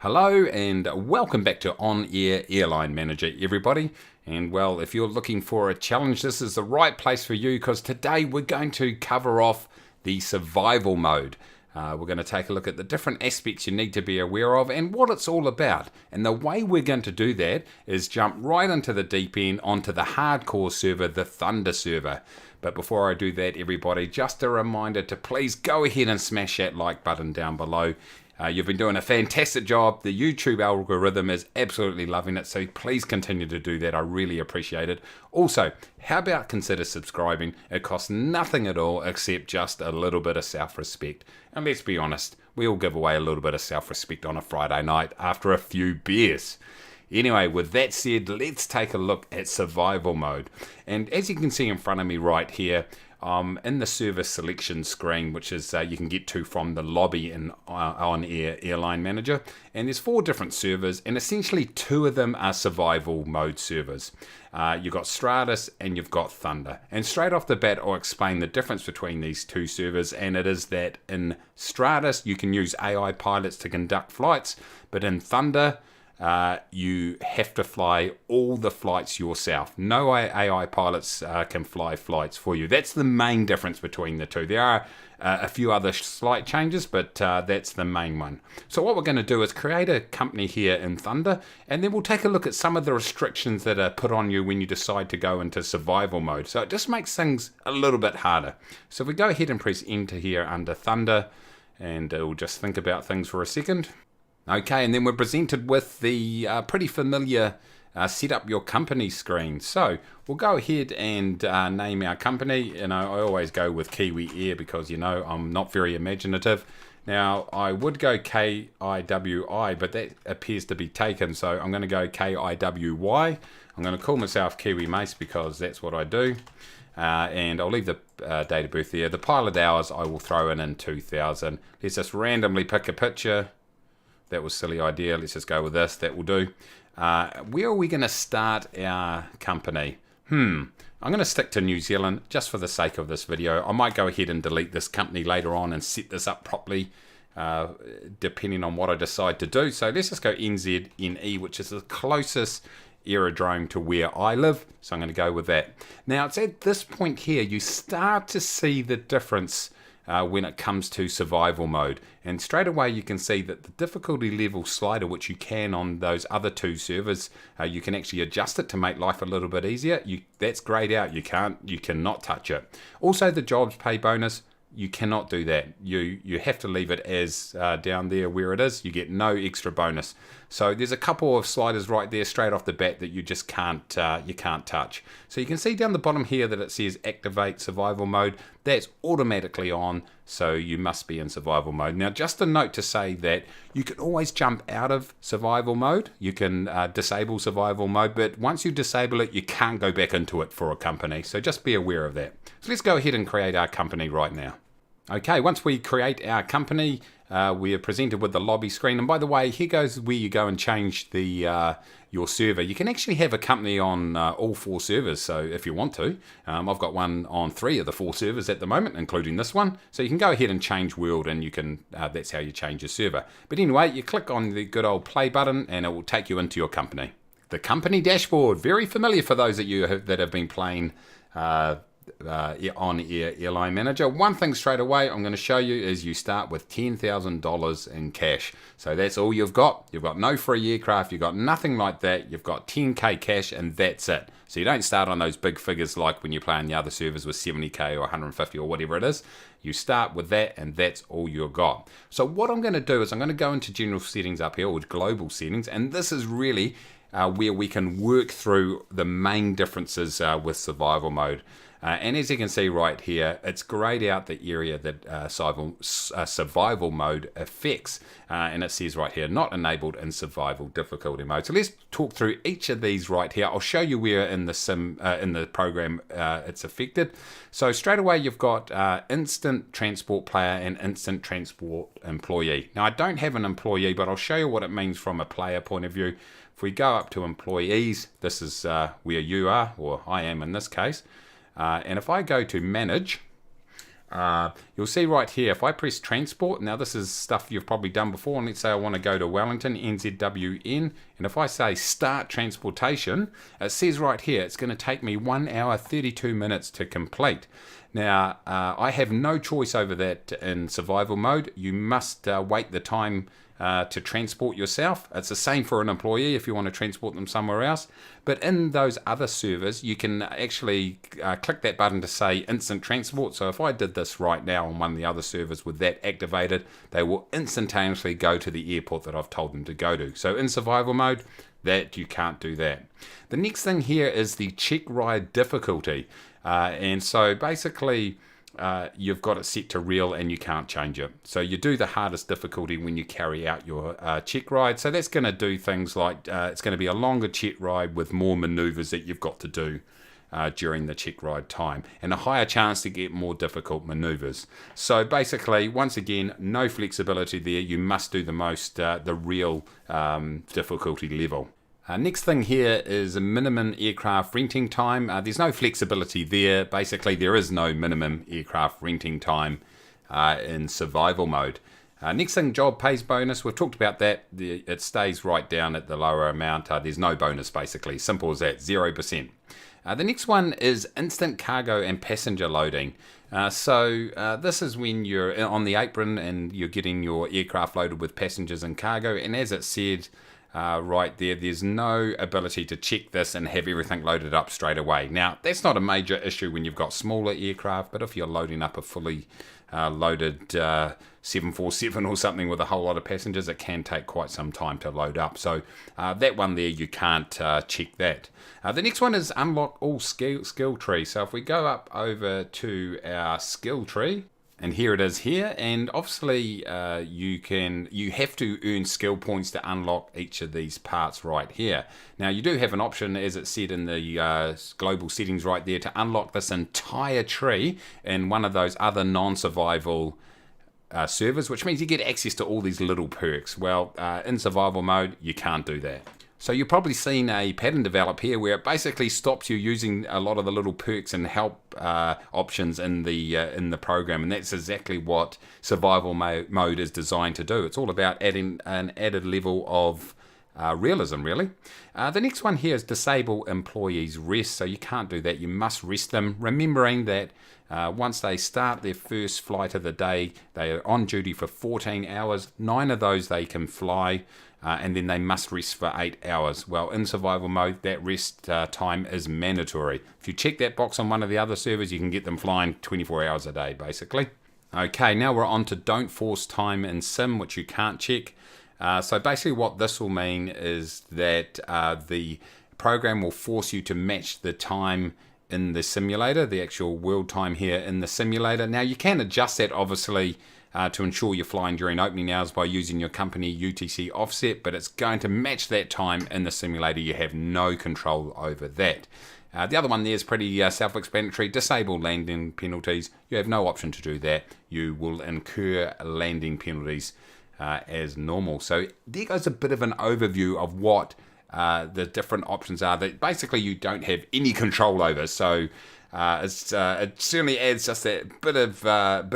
Hello and welcome back to OnAir Airline Manager, everybody. And well, if you're looking for a challenge, this is the right place for you because today we're going to cover off the survival mode. We're going to take a look at the different aspects you need to be aware of and what it's all about. And the way we're going to do that is jump right into the deep end onto the hardcore server, the Thunder server. But before I do that, everybody, just a reminder to please go ahead and smash that like button down below. You've been doing a fantastic job. The YouTube algorithm is absolutely loving it, so please continue to do that. I really appreciate it. Also, how about consider subscribing? It costs nothing at all except just a little bit of self-respect. And let's be honest, we all give away a little bit of self-respect on a Friday night after a few beers. Anyway, with that said, let's take a look at survival mode. And as you can see in front of me right here, in the service selection screen, which is you can get to from the lobby in OnAir Airline Manager, and there's 4 different servers, and essentially 2 of them are survival mode servers. You've got Stratus and you've got Thunder, and straight off the bat I'll explain the difference between these 2 servers, and it is that in Stratus you can use AI pilots to conduct flights, but in Thunder you have to fly all the flights yourself. No AI pilots can fly flights for you. That's the main difference between the 2. There are a few other slight changes, but that's the main one. So what we're going to do is create a company here in Thunder, and then we'll take a look at some of the restrictions that are put on you when you decide to go into survival mode. So it just makes things a little bit harder. So if we go ahead and press enter here under Thunder, and we'll just think about things for a second. Okay, and then we're presented with the pretty familiar set up your company screen. So we'll go ahead and name our company. I always go with Kiwi Air because, I'm not very imaginative. Now, I would go KIWI, but that appears to be taken. So I'm going to go KIWY. I'm going to call myself Kiwi Mace because that's what I do. And I'll leave the date of birth there. The pilot hours I will throw in 2000. Let's just randomly pick a picture. That was a silly idea. Let's just go with this. That will do. Where are we going to start our company? I'm going to stick to New Zealand just for the sake of this video. I might go ahead and delete this company later on and set this up properly, depending on what I decide to do. So let's just go NZNE, which is the closest aerodrome to where I live. So I'm going to go with that. Now, it's at this point here you start to see the difference when it comes to survival mode, and straight away you can see that the difficulty level slider, which you can on those other 2 servers, you can actually adjust it to make life a little bit easier. That's grayed out. You cannot touch it. Also, the jobs pay bonus, you cannot do that. You have to leave it as down there where it is. You get no extra bonus. So there's a couple of sliders right there straight off the bat that you just can't touch. So you can see down the bottom here that it says activate survival mode. That's automatically on, so you must be in survival mode. Now, just a note to say that you can always jump out of survival mode. You can disable survival mode, but once you disable it, you can't go back into it for a company. So just be aware of that. So let's go ahead and create our company right now. Okay, once we create our company, we are presented with the lobby screen. And by the way, here goes where you go and change the your server. You can actually have a company on all 4 servers, so if you want to. I've got one on 3 of the 4 servers at the moment, including this one. So you can go ahead and change world, and you can that's how you change your server. But anyway, you click on the good old play button, and it will take you into your company. The company dashboard, very familiar for those of you that have been playing OnAir Airline Manager. One thing straight away I'm going to show you is you start with $10,000 in cash. So that's all you've got. You've got no free aircraft. You've got nothing like that. You've got 10k cash, and that's it. So you don't start on those big figures like when you play on the other servers with 70k or 150 or whatever it is. You start with that, and that's all you've got. So what I'm going to do is I'm going to go into general settings up here, or global settings, and this is really where we can work through the main differences with survival mode. And as you can see right here, it's grayed out the area that survival mode affects. And it says right here, not enabled in survival difficulty mode. So let's talk through each of these right here. I'll show you where in the program it's affected. So straight away, you've got instant transport player and instant transport employee. Now, I don't have an employee, but I'll show you what it means from a player point of view. If we go up to employees, this is where you are, or I am in this case. And if I go to manage, You'll see right here, if I press transport, now this is stuff you've probably done before, and let's say I want to go to Wellington, NZWN, and if I say start transportation, it says right here, it's going to take me 1 hour, 32 minutes to complete. Now, I have no choice over that in survival mode. You must wait the time to transport yourself. It's the same for an employee if you want to transport them somewhere else. But in those other servers, you can actually click that button to say instant transport. So if I did this right now on one of the other servers with that activated, they will instantaneously go to the airport that I've told them to go to. So in survival mode, that you can't do that. The next thing here is the check ride difficulty. And so basically, you've got it set to real and you can't change it. So you do the hardest difficulty when you carry out your check ride. So that's going to do things like it's going to be a longer check ride with more maneuvers that you've got to do during the check ride time, and a higher chance to get more difficult maneuvers. So basically, once again, no flexibility there. You must do the real difficulty level. Next thing here is a minimum aircraft renting time. There's no flexibility there. Basically, there is no minimum aircraft renting time in survival mode. Next thing, job pays bonus. We've talked about that. It stays right down at the lower amount. There's no bonus, basically. Simple as that, 0%. The next one is instant cargo and passenger loading. This is when you're on the apron and you're getting your aircraft loaded with passengers and cargo. And as it said, right there, there's no ability to check this and have everything loaded up straight away. Now, that's not a major issue when you've got smaller aircraft, but if you're loading up a fully loaded 747 or something with a whole lot of passengers, it can take quite some time to load up. So that one there, you can't check that. The next one is unlock all skill tree. So if we go up over to our skill tree, and here it is here, and obviously you have to earn skill points to unlock each of these parts right here. Now you do have an option, as it said in the global settings right there, to unlock this entire tree in one of those other non-survival servers, which means you get access to all these little perks. Well, in survival mode, you can't do that. So you've probably seen a pattern develop here where it basically stops you using a lot of the little perks and help options in the program, and that's exactly what survival mode is designed to do. It's all about adding an added level of realism, really. The next one here is disable employees' rest. So you can't do that. You must rest them, remembering that once they start their first flight of the day, they are on duty for 14 hours. 9 of those they can fly. And then they must rest for 8 hours. Well, in survival mode, that rest time is mandatory. If you check that box on one of the other servers, you can get them flying 24 hours a day, basically. Okay, now we're on to don't force time in sim, which you can't check. So basically what this will mean is that the program will force you to match the time in the simulator, the actual world time here in the simulator. Now, you can adjust that, obviously, to ensure you're flying during opening hours by using your company UTC offset, but it's going to match that time in the simulator. You have no control over that. The other one there is pretty self-explanatory. Disable landing penalties. You have no option to do that. You will incur landing penalties as normal. So there goes a bit of an overview of what the different options are that basically you don't have any control over. So it certainly adds just that bit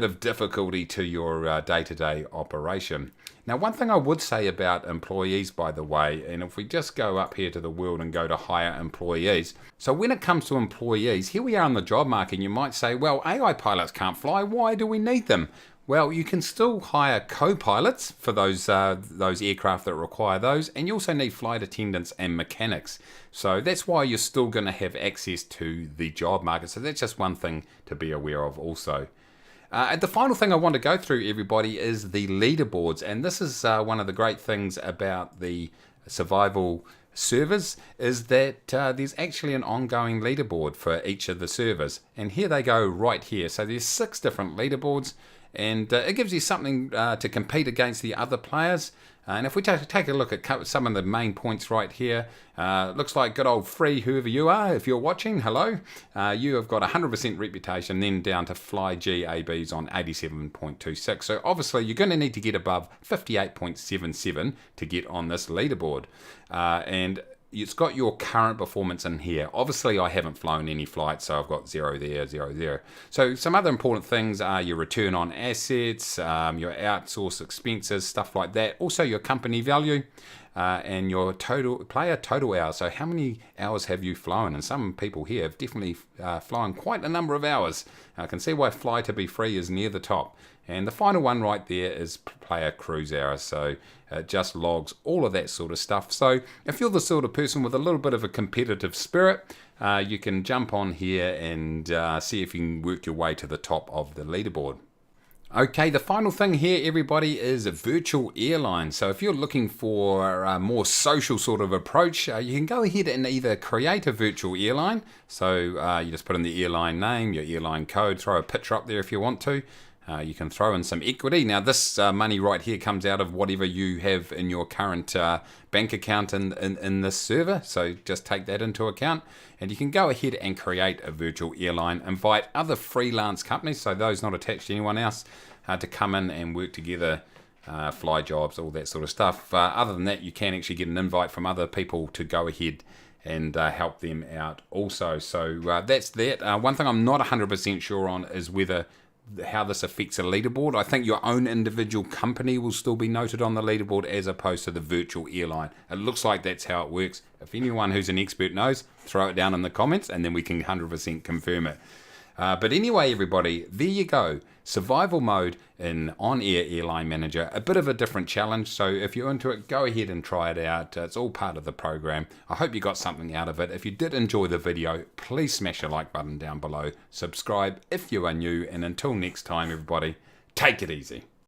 of difficulty to your day-to-day operation. Now, one thing I would say about employees, by the way, and if we just go up here to the world and go to hire employees. So when it comes to employees, here we are on the job market, and you might say, well, AI pilots can't fly. Why do we need them? Well, you can still hire co-pilots for those aircraft that require those, and you also need flight attendants and mechanics. So that's why you're still going to have access to the job market. So that's just one thing to be aware of also. The final thing I want to go through, everybody, is the leaderboards. And this is one of the great things about the survival servers, is that there's actually an ongoing leaderboard for each of the servers. And here they go right here. So there's 6 different leaderboards. And it gives you something to compete against the other players. And if we take a look at some of the main points right here, looks like good old Free, whoever you are, if you're watching, hello. You have got 100% reputation, then down to Fly GABs on 87.26. So obviously you're going to need to get above 58.77 to get on this leaderboard. And it's got your current performance in here. Obviously, I haven't flown any flights, so I've got 0 there, 0 there. So some other important things are your return on assets, your outsourced expenses, stuff like that. Also your company value and your player total hours. So how many hours have you flown? And some people here have definitely flown quite a number of hours. I can see why Fly to Be Free is near the top. And the final one right there is player cruise hours. So it just logs all of that sort of stuff. So if you're the sort of person with a little bit of a competitive spirit, you can jump on here and see if you can work your way to the top of the leaderboard. Okay, the final thing here, everybody, is a virtual airline. So if you're looking for a more social sort of approach, you can go ahead and either create a virtual airline. So you just put in the airline name, your airline code, throw a picture up there if you want to. You can throw in some equity. Now this money right here comes out of whatever you have in your current bank account in this server. So just take that into account. And you can go ahead and create a virtual airline. Invite other freelance companies, so those not attached to anyone else, to come in and work together, fly jobs, all that sort of stuff. Other than that, you can actually get an invite from other people to go ahead and help them out also. So that's that. One thing I'm not 100% sure on is how this affects a leaderboard. I think your own individual company will still be noted on the leaderboard as opposed to the virtual airline. It looks like that's how it works. If anyone who's an expert knows, throw it down in the comments and then we can 100% confirm it. But anyway, everybody, there you go. Survival mode in OnAir Airline Manager. A bit of a different challenge, so if you're into it, go ahead and try it out. It's all part of the program. I hope you got something out of it. If you did enjoy the video, please smash the like button down below. Subscribe if you are new, and until next time, everybody, take it easy.